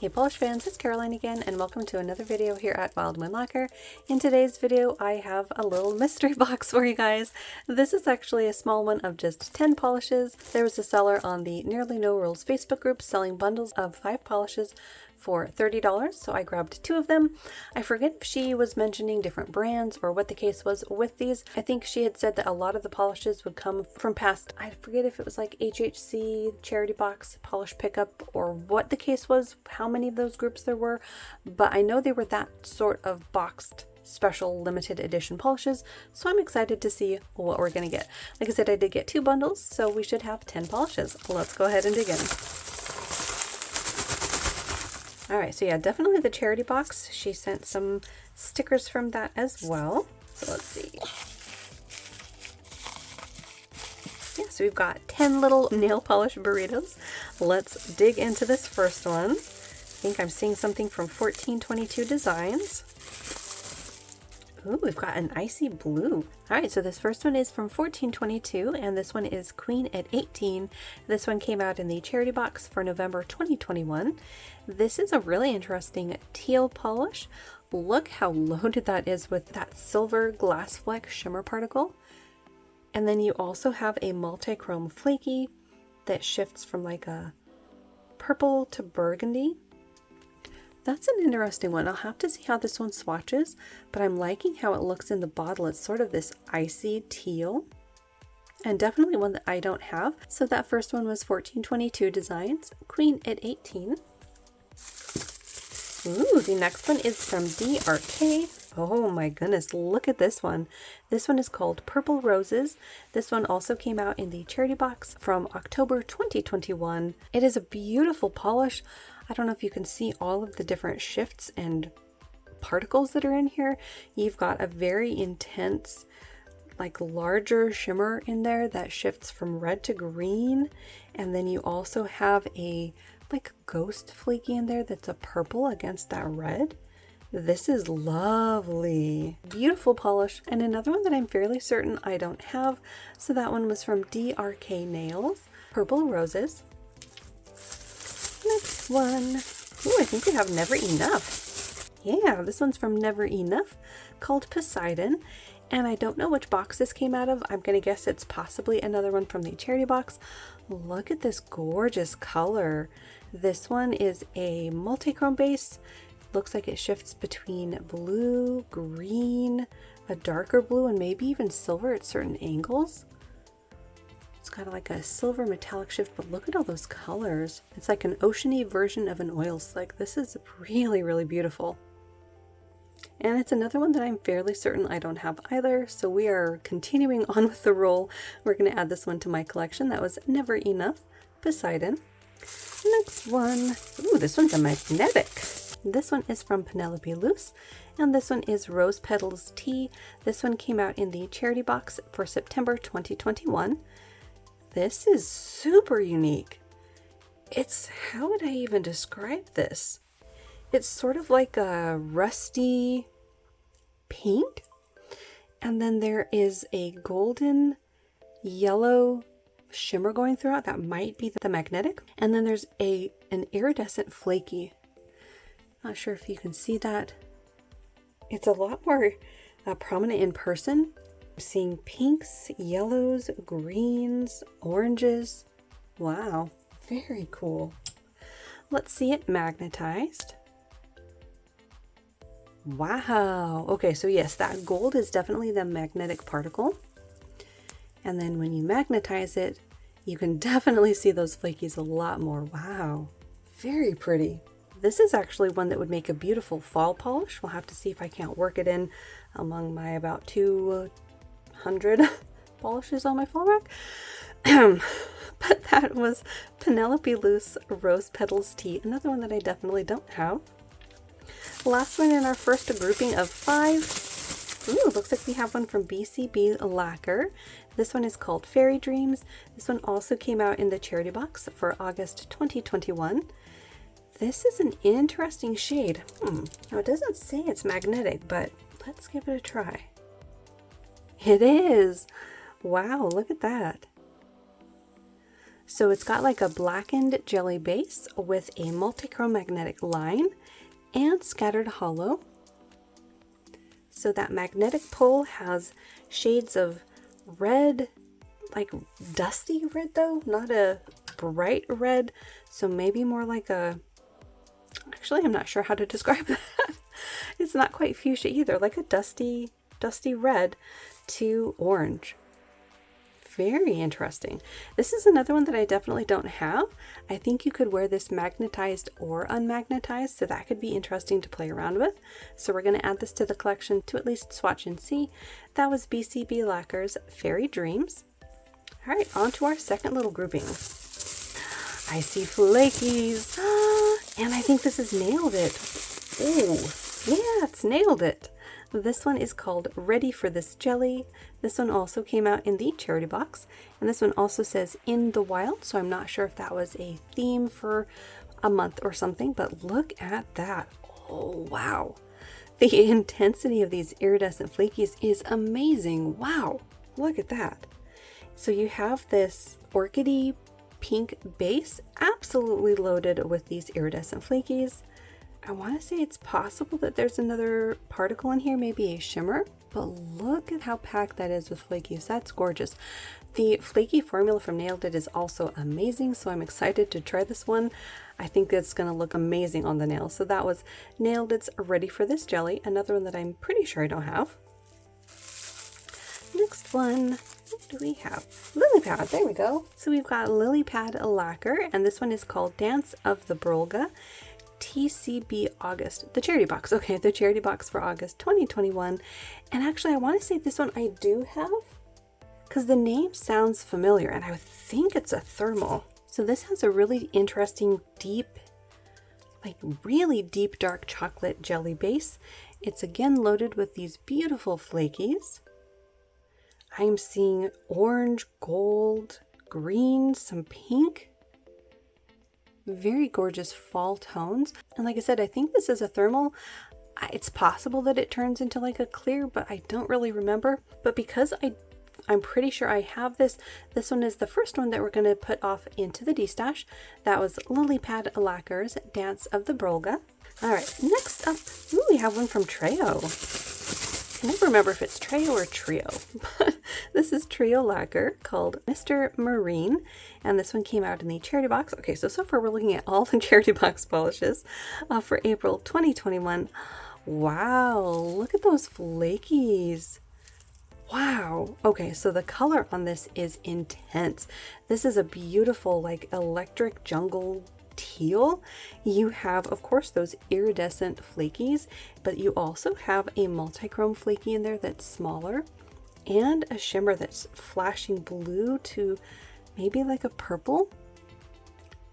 Hey polish fans, it's Caroline again and welcome to another video here at Lemming Lacquer. In today's video I have a little mystery box for you guys. This is actually a small one of just 10 polishes. There was a seller on the Nearly No Rules Facebook group selling bundles of 5 polishes for $30, so I grabbed 2 of them. I forget if she was mentioning different brands or what the case was with these. I think she had said that a lot of the polishes would come from past, I forget if it was like HHC, Charity Box, Polish Pickup, or what the case was, how many of those groups there were, but I know they were that sort of boxed special limited edition polishes, so I'm excited to see what we're gonna get. Like I said, I did get 2 bundles, so we should have 10 polishes. Let's go ahead and dig in. Alright, so yeah, definitely the charity box. She sent some stickers from that as well. So let's see. Yeah, so we've got 10 little nail polish burritos. Let's dig into this first one. I think I'm seeing something from 1422 Designs. Ooh, we've got an icy blue. Alright, so this first one is from 1422 and this one is Queen at 18. This one came out in the charity box for November 2021. This is a really interesting teal polish. Look how loaded that is with that silver glass fleck shimmer particle. And then you also have a multi-chrome flaky that shifts from like a purple to burgundy. That's an interesting one. I'll have to see how this one swatches, but I'm liking how it looks in the bottle. It's sort of this icy teal, and definitely one that I don't have. So that first one was 1422 Designs, Queen at 18. Ooh, the next one is from DRK. Oh my goodness, look at this one. This one is called Purple Roses. This one also came out in the charity box from October 2021. It is a beautiful polish. I don't know if you can see all of the different shifts and particles that are in here. You've got a very intense, like larger shimmer in there that shifts from red to green. And then you also have a like ghost flaky in there that's a purple against that red. This is lovely. Beautiful polish. And another one that I'm fairly certain I don't have. So that one was from DRK Nails, Purple Roses. Next one. Ooh, I think we have Never Enough. Yeah, this one's from Never Enough, called Poseidon. And I don't know which box this came out of. I'm going to guess it's possibly another one from the charity box. Look at this gorgeous color. This one is a multi-chrome base. Looks like it shifts between blue, green, a darker blue, and maybe even silver at certain angles. It's kind of like a silver metallic shift, but look at all those colors. It's like an oceany version of an oil slick. This is really, really beautiful. And it's another one that I'm fairly certain I don't have either, so we are continuing on with the roll. We're going to add this one to my collection. That was Never Enough, Poseidon. Next one. Ooh, this one's a magnetic. This one is from Penelope Loose, and this one is Rose Petals Tea. This one came out in the charity box for September 2021. This is super unique. It's, how would I even describe this? It's sort of like a rusty pink, and then there is a golden yellow shimmer going throughout. That might be the magnetic. And then there's an iridescent flaky. Not sure if you can see that. It's a lot more prominent in person. I'm seeing pinks, yellows, greens, oranges. Wow, very cool. Let's see it magnetized. Wow. Okay, so yes, that gold is definitely the magnetic particle. And then when you magnetize it, you can definitely see those flakies a lot more. Wow, very pretty. This is actually one that would make a beautiful fall polish. We'll have to see if I can't work it in among my about 200 polishes on my fall rack. But that was Penelope Loose Rose Petals Tea, another one that I definitely don't have. Last one in our first grouping of 5. Ooh, looks like we have one from BCB Lacquer. This one is called Fairy Dreams. This one also came out in the charity box for August 2021. This is an interesting shade. Now it doesn't say it's magnetic, but let's give it a try. It is! Wow, look at that. So it's got like a blackened jelly base with a multichrome magnetic line and scattered hollow. So that magnetic pole has shades of red, like dusty red though, not a bright red. So maybe more like a, actually I'm not sure how to describe that. It's not quite fuchsia either, like a dusty red to orange. Very interesting. This is another one that I definitely don't have. I think you could wear this magnetized or unmagnetized, so that could be interesting to play around with. So we're going to add this to the collection to at least swatch and see. That was BCB Lacquer's Fairy Dreams. All right, on to our second little grouping. I see flakies, and I think this has nailed it. Ooh, yeah, it's nailed it. This one is called Ready for This Jelly. This one also came out in the charity box, and this one also says In the Wild, so I'm not sure if that was a theme for a month or something, but look at that. Oh, wow. The intensity of these iridescent flakies is amazing. Wow, look at that. So you have this orchidy pink base, absolutely loaded with these iridescent flakies. I want to say it's possible that there's another particle in here, maybe a shimmer, but look at how packed that is with flakies. That's gorgeous. The flaky formula from Nailed It is also amazing, so I'm excited to try this one. I think it's going to look amazing on the nails. So that was Nailed It's Ready for This Jelly, another one that I'm pretty sure I don't have. Next one, what do we have? Lily Pad, there we go. So we've got Lily Pad Lacquer, and this one is called Dance of the Brolga. TCB August, the charity box. Okay, the charity box for August 2021. And actually, I want to say this one I do have because the name sounds familiar and I think it's a thermal. So this has a really interesting deep, like really deep dark chocolate jelly base. It's again loaded with these beautiful flakies. I'm seeing orange, gold, green, some pink. Very gorgeous fall tones. And like I said, I think this is a thermal. It's possible that it turns into like a clear, but I don't really remember. But because I'm pretty sure I have this one is the first one that we're going to put off into the D-stash. That was Lily Pad Lacquer's Dance of the Brolga. All right, next up, ooh, we have one from Trio. I never remember if it's Trio or Trio, but this is Trio Lacquer called Mr. Marine, and this one came out in the charity box. Okay, so far we're looking at all the charity box polishes for April 2021. Wow, look at those flakies. Wow. Okay, so the color on this is intense. This is a beautiful, like, electric jungle teal. You have, of course, those iridescent flakies, but you also have a multi-chrome flaky in there that's smaller and a shimmer that's flashing blue to maybe like a purple.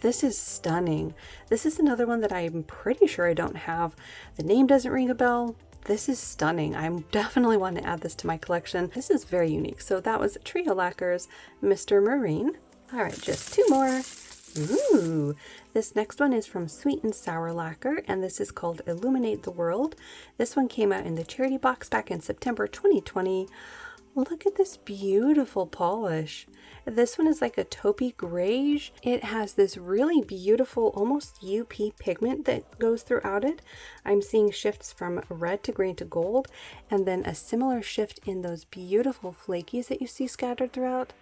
This is stunning. This is another one that I'm pretty sure I don't have. The name doesn't ring a bell. This is stunning. I'm definitely want to add this to my collection. This is very unique. So that was Trio Lacquer's Mr. Marine. All right, just two more. Ooh, this next one is from Sweet and Sour Lacquer, and this is called Illuminate the World. This one came out in the charity box back in September 2020. Look at this beautiful polish. This one is like a taupey grayish. It has this really beautiful, almost UP pigment that goes throughout it. I'm seeing shifts from red to green to gold, and then a similar shift in those beautiful flakies that you see scattered throughout.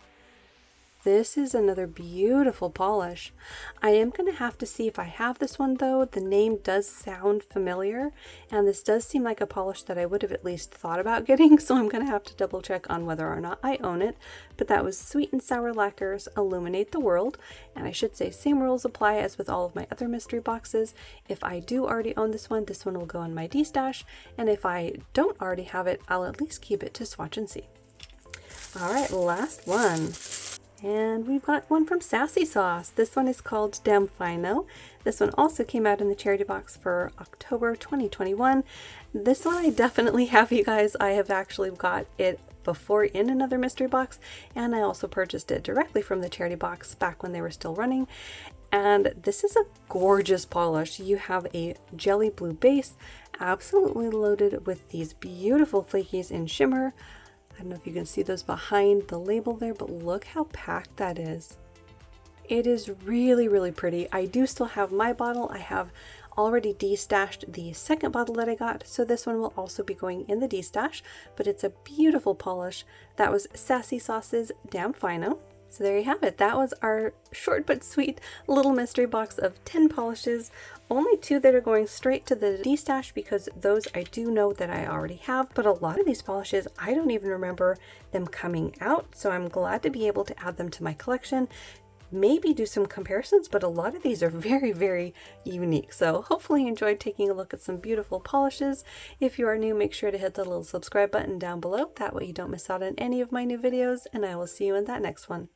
This is another beautiful polish. I am going to have to see if I have this one though. The name does sound familiar, and this does seem like a polish that I would have at least thought about getting, so I'm going to have to double check on whether or not I own it. But that was Sweet and Sour Lacquer's Illuminate the World, and I should say same rules apply as with all of my other mystery boxes. If I do already own this one will go in my D-stash, and if I don't already have it, I'll at least keep it to swatch and see. All right, last one. And we've got one from Sassy Sauce. This one is called Damfino. This one also came out in the charity box for October 2021. This one I definitely have, you guys. I have actually got it before in another mystery box, and I also purchased it directly from the charity box back when they were still running. And this is a gorgeous polish. You have a jelly blue base, absolutely loaded with these beautiful flakies in shimmer. I don't know if you can see those behind the label there, but look how packed that is. It is really, really pretty. I do still have my bottle. I have already destashed the second bottle that I got, so this one will also be going in the destash, but it's a beautiful polish. That was Sassy Sauce's Damn Fino. So there you have it. That was our short but sweet little mystery box of 10 polishes. Only 2 that are going straight to the destash because those I do know that I already have, but a lot of these polishes I don't even remember them coming out, so I'm glad to be able to add them to my collection. Maybe do some comparisons, but a lot of these are very, very unique. So hopefully you enjoyed taking a look at some beautiful polishes. If you are new, make sure to hit the little subscribe button down below. That way you don't miss out on any of my new videos, and I will see you in that next one.